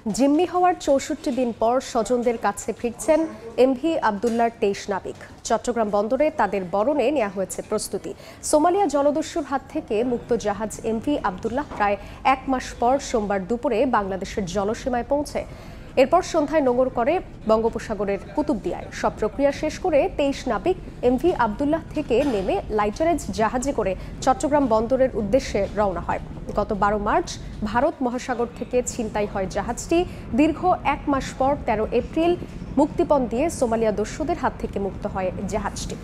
জিম্মি হওয়ার ৬৪ দিন পর স্বজনদের কাছে ফিরছেন এমভি আবদুল্লাহর ২৩ নাবিক। চট্টগ্রাম বন্দরে তাদের বরণে নেওয়া হয়েছে প্রস্তুতি। সোমালিয়া জলদস্যুর হাত থেকে মুক্ত জাহাজ এমভি আবদুল্লাহ প্রায় ১ মাস পর সোমবার দুপুরে বাংলাদেশের জলসীমায় পৌঁছে। এরপর সন্ধ্যায় নোঙর করে বঙ্গোপসাগরের কুতুবদিয়ায়। সব প্রক্রিয়া শেষ করে ২৩ নাবিক এমভি আবদুল্লাহ থেকে নেমে লাইটারেজ জাহাজে করে চট্টগ্রাম বন্দরের উদ্দেশ্যে রওনা হয়। গত ১২ মার্চ ভারত মহাসাগর থেকে ছিনতাই হয় জাহাজটি। দীর্ঘ ১ মাস পর ১৩ এপ্রিল মুক্তিপণ দিয়ে সোমালিয়া দস্যুদের হাত থেকে মুক্ত হয় জাহাজটি।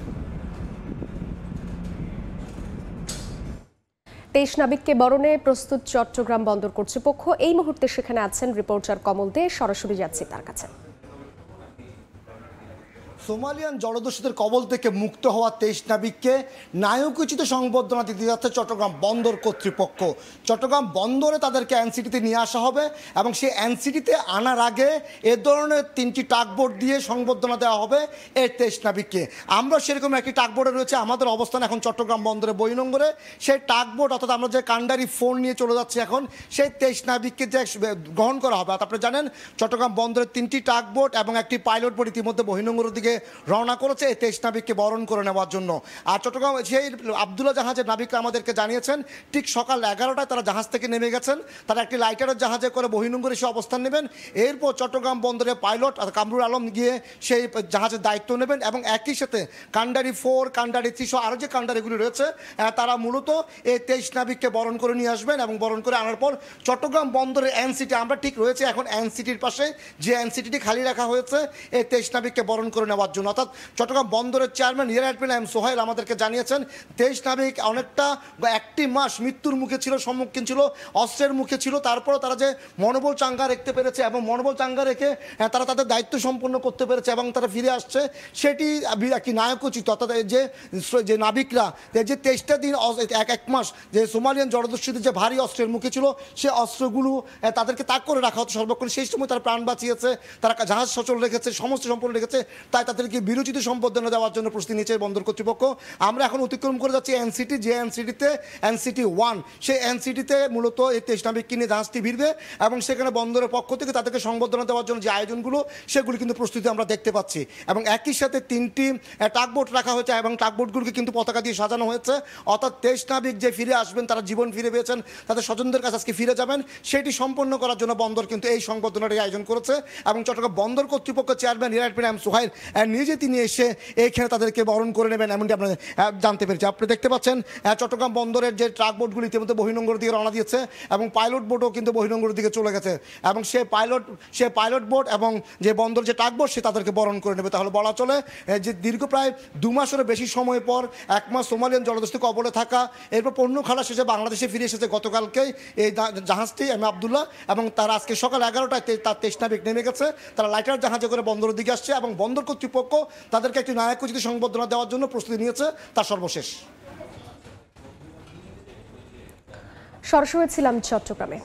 ২৩ নাবিককে বরণে প্রস্তুত চট্টগ্রাম বন্দর কর্তৃপক্ষ। এই মুহূর্তে সেখানে আছেন রিপোর্টার কমল দে, সরাসরি যাচ্ছি তার কাছে। সোমালিয়ান জলদস্যুদের কবল থেকে মুক্ত হওয়া ২৩ নাবিককে নায়কোচিত সংবর্ধনা দিতে যাচ্ছে চট্টগ্রাম বন্দর কর্তৃপক্ষ। চট্টগ্রাম বন্দরে তাদেরকে এনসিটিতে নিয়ে আসা হবে এবং সেই এনসিটিতে আনার আগে এ ধরনের ৩টি টাগবোট দিয়ে সংবর্ধনা দেওয়া হবে এই ২৩ নাবিককে। আমরা সেরকম একটি টাগবোটে রয়েছে, আমাদের অবস্থান এখন চট্টগ্রাম বন্দরে বহিনঙ্গরে। সেই টাগবোট অর্থাৎ আমরা যে কান্ডারি ফোন নিয়ে চলে যাচ্ছি এখন, সেই ২৩ নাবিককে যে গ্রহণ করা হবে। আপনারা জানেন চট্টগ্রাম বন্দরের ৩টি টাগবোট এবং একটি পাইলট বোট ইতিমধ্যে বহিনঙ্গরের দিকে রওনা করেছে এই ২৩ নাবিককে বরণ করে নেওয়ার জন্য। আর চট্টগ্রাম সেই আবদুল্লাহ জাহাজের নাবিকরা আমাদেরকে জানিয়েছেন ঠিক সকাল ১১টায় তারা জাহাজ থেকে নেমে গেছেন। তারা একটি লাইটারের জাহাজে করে বহিনঙ্গরে এসে অবস্থান নেবেন। এরপর চট্টগ্রাম বন্দরের পাইলট কামরুল আলম গিয়ে সেই জাহাজের দায়িত্ব নেবেন এবং একই সাথে কান্ডারি ৪, কান্ডারি ৩০০ আরও যে কান্ডারিগুলি রয়েছে তারা মূলত এই ২৩ নাবিককে বরণ করে নিয়ে আসবেন এবং বরণ করে আনার পর চট্টগ্রাম বন্দরের এনসিটি আমরা ঠিক রয়েছে এখন এনসিটির পাশে যে এনসিটিটি খালি রাখা হয়েছে এই ২৩ নাবিককে বরণ করে নেওয়ার জন্য। অর্থাৎ চট্টগ্রাম বন্দরের chairman rear admiral M Sohail আমাদেরকে জানিয়েছেন ২৩ নাবিক অনেকটা ১টি মাস মৃত্যুর মুখে ছিল, সম্মুখীন ছিল, অস্ত্রের মুখে ছিল। তারপরও তারা যে মনোবল চাঙ্গা রাখতে পেরেছে এবং মনোবল চাঙ্গা রেখে তারা তাদের দায়িত্ব সম্পন্ন করতে পেরেছে এবং তারা ফিরে আসছে, সেটি একটি নায়কোচিত। অর্থাৎ যে নাবিকরা যে ২৩টা দিন এক মাস যে সোমালিয়ান জলদস্যুদের যে ভারী অস্ত্রের মুখে ছিল সে অস্ত্রগুলো তাদেরকে তাক করে রাখা হতো সর্বক্ষণ। সেই সময় তারা প্রাণ বাঁচিয়েছে, তারা জাহাজ সচল রেখেছে, সমস্ত সম্পন্ন রেখেছে, তাই তাদেরকে বিরোচিত সম্বর্ধনা দেওয়ার জন্য প্রস্তুতি নিয়েছে বন্দর কর্তৃপক্ষ। আমরা এখন অতিক্রম করে যাচ্ছি এনসিটি, যে এনসিটিতে এনসিটি 1, সেই এনসিটিতে মূলত এই ২৩ নাবিক কিনে জাহাজটি ভিড়বে এবং সেখানে বন্দরের পক্ষ থেকে তাদেরকে সংবর্ধনা দেওয়ার জন্য যে আয়োজনগুলো সেগুলি কিন্তু প্রস্তুতি আমরা দেখতে পাচ্ছি। এবং একই সাথে 3টি টাগবোট রাখা হয়েছে এবং টাগবোটগুলোকে কিন্তু পতাকা দিয়ে সাজানো হয়েছে। অর্থাৎ ২৩ নাবিক যে ফিরে আসবেন, তারা জীবন ফিরে পেয়েছেন, তাদের স্বজনদের কাছে আজকে ফিরে যাবেন, সেটি সম্পন্ন করার জন্য বন্দর কিন্তু এই সংবর্ধনাটি আয়োজন করেছে। এবং চট্টগ্রাম বন্দর কর্তৃপক্ষ chairman rear admiral M Sohail নিজে তিনি এসে এইখানে তাদেরকে বরণ করে নেবেন এমনটি আপনারা জানতে পেরেছি। আপনি দেখতে পাচ্ছেন চট্টগ্রাম বন্দরের যে ট্রাক বোটগুলি ইতিমধ্যে বহিনঙ্গর দিকে রওনা দিয়েছে এবং পাইলট বোটও কিন্তু বহিনঙ্গর দিকে চলে গেছে এবং সে পাইলট বোট এবং যে বন্দর যে ট্রাক বোট সে তাদেরকে বরণ করে নেবে। তাহলে বলা চলে যে দীর্ঘ প্রায় ২ মাসেরও বেশি সময় পর ১ মাস সোমালিয়ান জলদস্যু কবলে থাকা, এরপর পণ্য খালা শেষে বাংলাদেশে ফিরে এসেছে গতকালকেই এই জাহাজটি এম আবদুল্লাহ এবং তারা আজকে সকাল ১১টায় তার ২৩ নাবিক নেমে গেছে। তারা লাইটার জাহাজে করে বন্দরের দিকে আসছে এবং বন্দর কর্তৃপক্ষ তাদেরকে একটি নায়কোচিত সংবর্ধনা দেওয়ার জন্য প্রস্তুতি নিয়েছে। তার সর্বশেষ সরাসরি ছিলাম চট্টগ্রামে।